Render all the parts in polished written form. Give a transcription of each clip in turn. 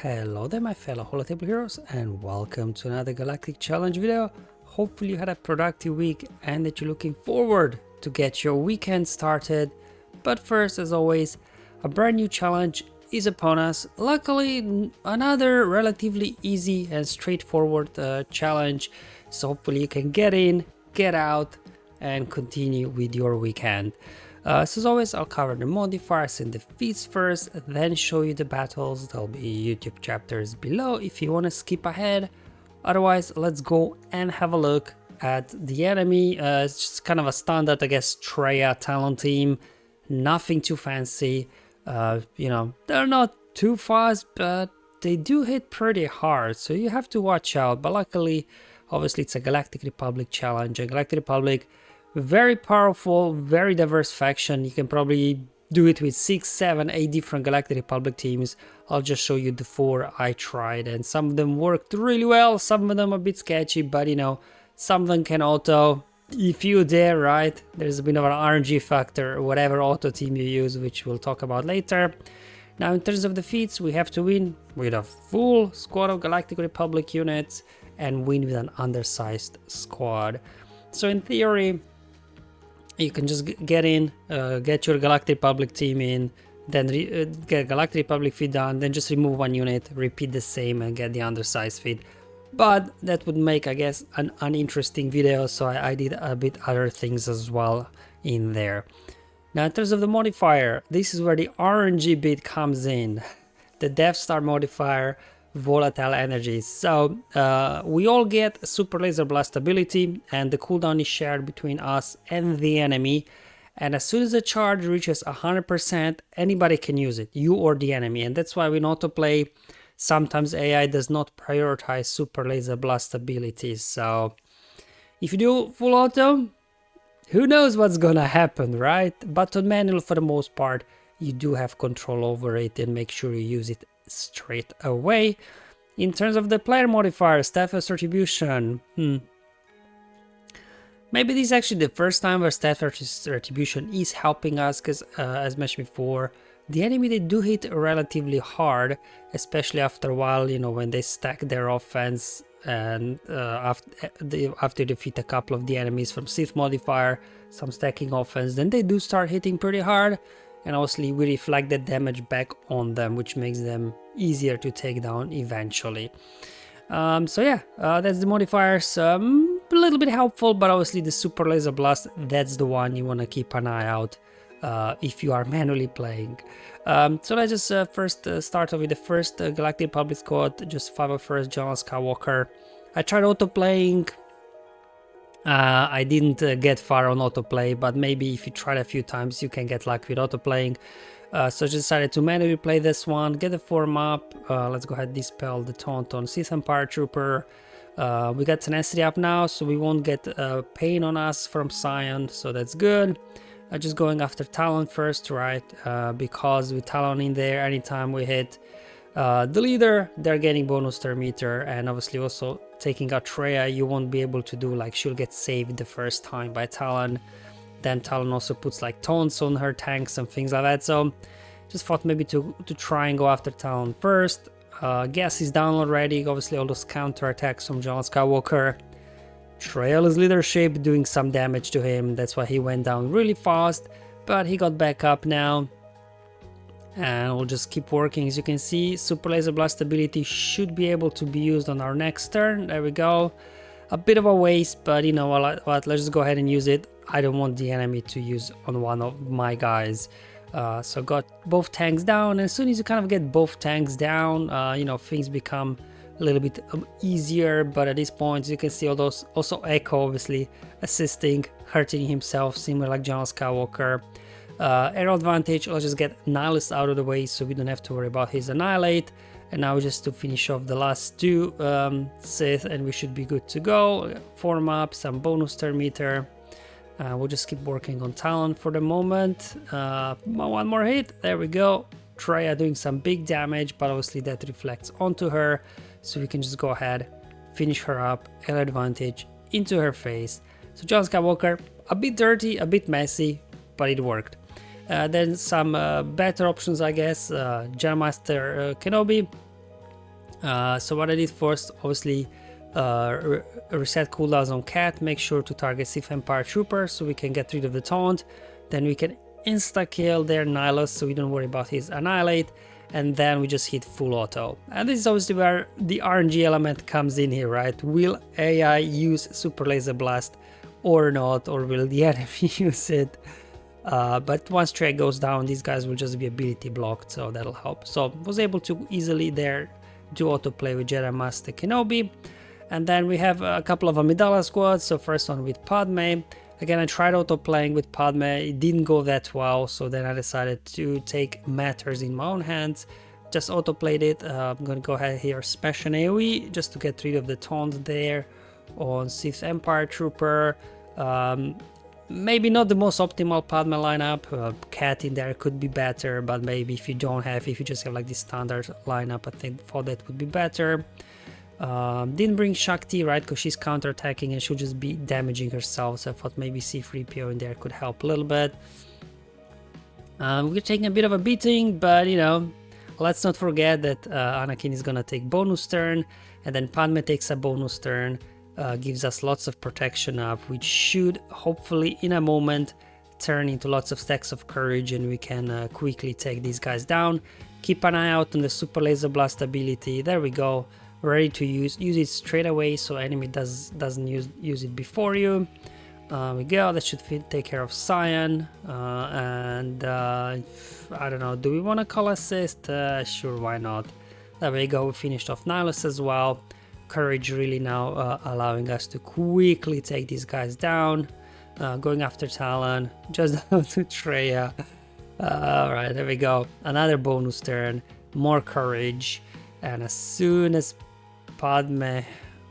Hello there my fellow holotable heroes and welcome to another Galactic challenge video. Hopefully you had a productive week and that you're looking forward to get your weekend started. But first, as always, a brand new challenge is upon us. Luckily another relatively easy and straightforward challenge, so hopefully you can get in, get out and continue with your weekend. So as always, I'll cover the modifiers and defeats first, then show you the battles. There'll be YouTube chapters below if you want to skip ahead. Otherwise, let's go and have a look at the enemy. It's just kind of a standard, I guess, Traya talent team. Nothing too fancy. You know, they're not too fast, but they do hit pretty hard, so you have to watch out. But luckily, obviously, it's a Galactic Republic challenge. A Galactic Republic, very powerful, very diverse faction. You can probably do it with 6, 7, 8 different Galactic Republic teams. I'll just show you the 4 I tried, and some of them worked really well, some of them a bit sketchy, but you know, some of them can auto. If you dare, right? There's a bit of an RNG factor, whatever auto team you use, which we'll talk about later. Now, in terms of defeats, we have to win with a full squad of Galactic Republic units and win with an undersized squad. So in theory, you can just get in, get your Galactic Republic team in, then get Galactic Republic feed done, then just remove one unit, repeat the same and get the undersized feed. But that would make, I guess, an uninteresting video, so I did a bit other things as well in there. Now, in terms of the modifier, this is where the RNG bit comes in. The Death Star modifier, volatile energies. So we all get super laser blast ability, and the cooldown is shared between us and the enemy, and as soon as the charge reaches 100%, anybody can use it, you or the enemy. And that's why in autoplay sometimes AI does not prioritize super laser blast abilities. So if you do full auto, who knows what's gonna happen, right? But on manual, for the most part, you do have control over it, and make sure you use it straight away. In terms of the player modifier, Steadfast Retribution, maybe this is actually the first time where Steadfast Retribution is helping us, because as mentioned before, the enemy, they do hit relatively hard, especially after a while, you know, when they stack their offense, and after they defeat a couple of the enemies from Sith modifier, some stacking offense, then they do start hitting pretty hard. And obviously we reflect that damage back on them, which makes them easier to take down eventually. So yeah, that's the modifiers. A little bit helpful, but obviously the super laser blast, that's the one you want to keep an eye out if you are manually playing. So let's just first start off with the first Galactic Republic squad, just 501st General Skywalker. I tried auto playing. I didn't get far on autoplay, but maybe if you try it a few times you can get lucky with autoplaying. So I just decided to manually play this one, get the form up. Let's go ahead and dispel the taunt on Sith Empire Trooper. We got tenacity up now, so we won't get pain on us from Scion, so that's good. Just going after Talon first, right? Because with Talon in there, anytime we hit the leader, they're getting bonus turn meter, and obviously also taking out Traya, you won't be able to do, like, she'll get saved the first time by Talon. Then Talon also puts like taunts on her tanks and things like that, so just thought maybe to try and go after Talon first. Gas is down already, obviously all those counter attacks from John Skywalker. Traya's leadership doing some damage to him, that's why he went down really fast, but he got back up now. And we'll just keep working. As you can see, super laser blast ability should be able to be used on our next turn. There we go. A bit of a waste, but you know what, let's just go ahead and use it. I don't want the enemy to use on one of my guys. So got both tanks down, and as soon as you kind of get both tanks down, you know, things become a little bit easier. But at this point, you can see all those, also Echo obviously assisting, hurting himself, similar like General Skywalker. Aero advantage, let's just get Nihilus out of the way so we don't have to worry about his Annihilate. And now just to finish off the last two Sith, and we should be good to go. Form up, some bonus turn meter. We'll just keep working on Talon for the moment. One more hit, there we go. Traya doing some big damage, but obviously that reflects onto her. So we can just go ahead, finish her up, air advantage into her face. So John Skywalker, a bit dirty, a bit messy, but it worked. Then some better options, I guess. Jedi Master Kenobi. So what I did first, obviously, reset cooldowns on Cat, make sure to target Sith Empire Trooper so we can get rid of the taunt. Then we can insta-kill their Nihilus so we don't worry about his Annihilate. And then we just hit full auto. And this is obviously where the RNG element comes in here, right? Will AI use Super Laser Blast or not, or will the enemy use it? But once Trey goes down, these guys will just be ability blocked, so that'll help. So was able to easily there do autoplay with Jedi Master Kenobi. And then we have a couple of Amidala squads. So first one with Padme. Again, I tried autoplaying with Padme, it didn't go that well, so then I decided to take matters in my own hands. Just autoplayed it. I'm gonna go ahead here, smash an AoE just to get rid of the taunt there on Sith Empire Trooper. Maybe not the most optimal Padme lineup. Cat in there could be better, but maybe if you just have like this standard lineup, I think for that would be better. Didn't bring Shakti, right, because she's counterattacking and she'll just be damaging herself, so I thought maybe C-3PO in there could help a little bit. We're taking a bit of a beating, but you know, let's not forget that Anakin is gonna take bonus turn, and then Padme takes a bonus turn, gives us lots of protection up, which should hopefully in a moment turn into lots of stacks of courage and we can quickly take these guys down. Keep an eye out on the Super Laser Blast ability. There we go. Ready to use it straight away so enemy doesn't use it before you. We go, that should take care of Cyan. And I don't know, do we want to call assist? Sure, why not? There we go, we finished off Nihilus as well. Courage really now allowing us to quickly take these guys down. Going after Talon, just down to Treya. Alright, there we go. Another bonus turn, more courage. And as soon as Padme,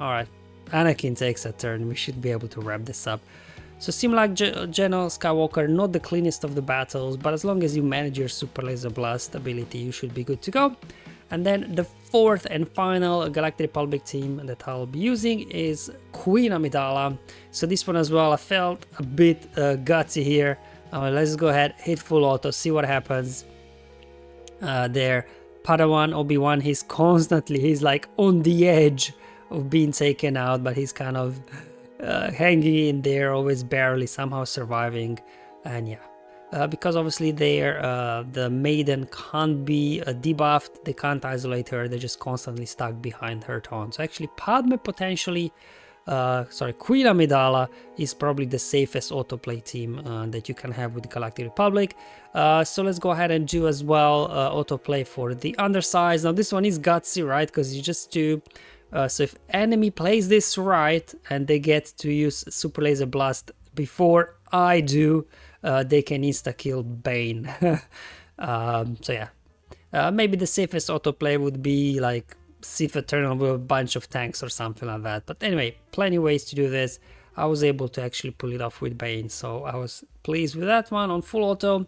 alright, Anakin takes a turn, we should be able to wrap this up. So seem like General Skywalker, not the cleanest of the battles, but as long as you manage your Super Laser Blast ability, you should be good to go. And then the fourth and final Galactic Republic team that I'll be using is Queen Amidala. So this one as well, I felt a bit gutsy here. Let's go ahead, hit full auto, see what happens there. Padawan, Obi-Wan, he's like on the edge of being taken out, but he's kind of hanging in there, always barely somehow surviving. And yeah, because obviously the maiden can't be debuffed, they can't isolate her, they're just constantly stuck behind her taunt. So actually Padme potentially, Queen Amidala is probably the safest autoplay team that you can have with the Galactic Republic. So let's go ahead and do as well autoplay for the Undersize. Now this one is gutsy, right? Because you just do, so if enemy plays this right and they get to use Super Laser Blast before I do, they can insta-kill Bane. So yeah, maybe the safest autoplay would be like Sith Eternal with a bunch of tanks or something like that. But anyway, plenty ways to do this. I was able to actually pull it off with Bane, so I was pleased with that one on full auto.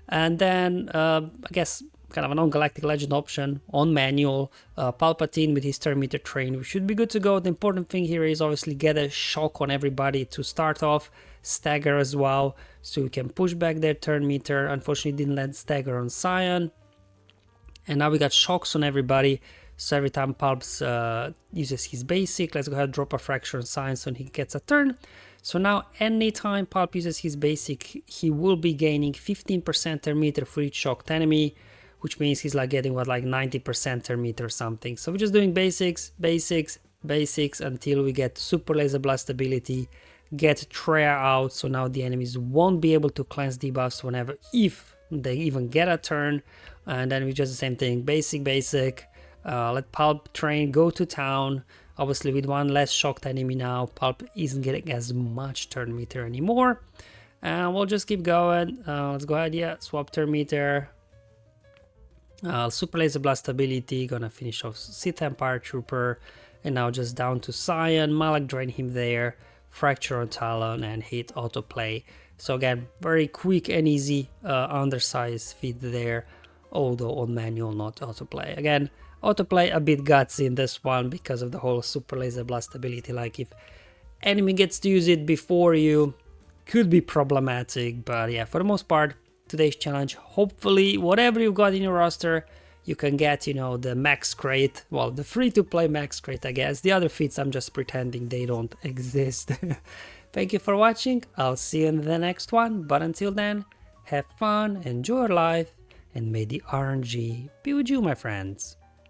And then I guess kind of a non-galactic legend option on manual, Palpatine with his turn meter train, we should be good to go. The important thing here is obviously get a shock on everybody to start off, stagger as well, so we can push back their turn meter. Unfortunately didn't land stagger on Cyan, and now we got shocks on everybody. So every time Palps uses his basic, let's go ahead and drop a fracture on Cyan so he gets a turn. So now anytime Palp uses his basic, he will be gaining 15% turn meter for each shocked enemy, which means he's like getting what, like 90% turn meter or something. So we're just doing basics until we get Super Laser Blast ability, get Treya out, so now the enemies won't be able to cleanse debuffs whenever, if they even get a turn. And then we just the same thing, basic. Let Palp train go to town. Obviously with one less shocked enemy now, Palp isn't getting as much turn meter anymore. And we'll just keep going. Let's go ahead, yeah, swap turn meter. Super Laser Blast ability, gonna finish off Sith Empire Trooper. And now just down to Cyan, Malak drain him there, fracture on Talon and hit autoplay. So again, very quick and easy undersize feed there, although on manual, not autoplay. Again, autoplay a bit gutsy in this one because of the whole Super Laser Blast ability. Like if enemy gets to use it before you, could be problematic. But yeah, for the most part, today's challenge, hopefully whatever you've got in your roster, you can get, you know, the max crate, well, the free-to-play max crate, I guess. The other feats, I'm just pretending they don't exist. Thank you for watching, I'll see you in the next one, but until then, have fun, enjoy your life, and may the RNG be with you, my friends.